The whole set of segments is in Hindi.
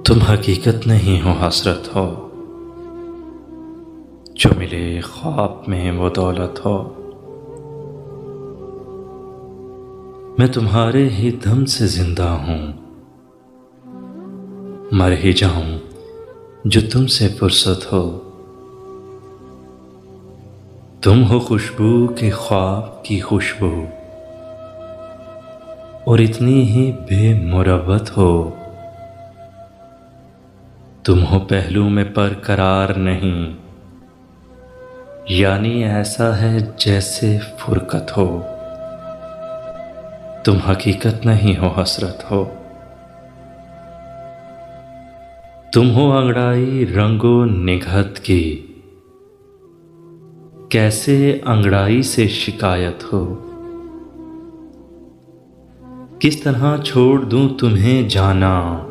तुम हकीकत नहीं हो, हसरत हो। जो मिले ख्वाब में वो दौलत हो। मैं तुम्हारे ही दम से जिंदा हूँ, मर ही जाऊं जो तुमसे फुर्सत हो। तुम हो खुशबू के ख्वाब की खुशबू, और इतनी ही बेमुरवत हो। तुम हो पहलू में बरकरार नहीं, यानी ऐसा है जैसे फुरकत हो। तुम हकीकत नहीं हो, हसरत हो। तुम हो अंगड़ाई रंगो निगहत की, कैसे अंगड़ाई से शिकायत हो। किस तरह छोड़ दूं तुम्हें जाना,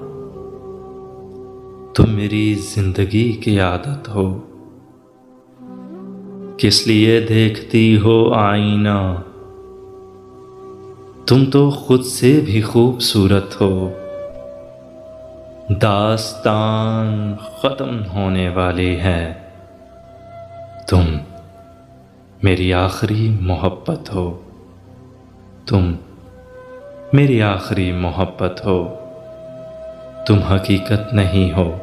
तुम मेरी जिंदगी की आदत हो। किस लिए देखती हो आईना, तुम तो खुद से भी खूबसूरत हो। दास्तान खत्म होने वाली है, तुम मेरी आखिरी मोहब्बत हो। तुम मेरी आखिरी मोहब्बत हो। तुम हकीकत नहीं हो,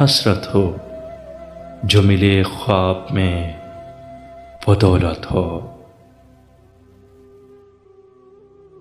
हसरत हो। जो मिले ख्वाब में वो दौलत हो।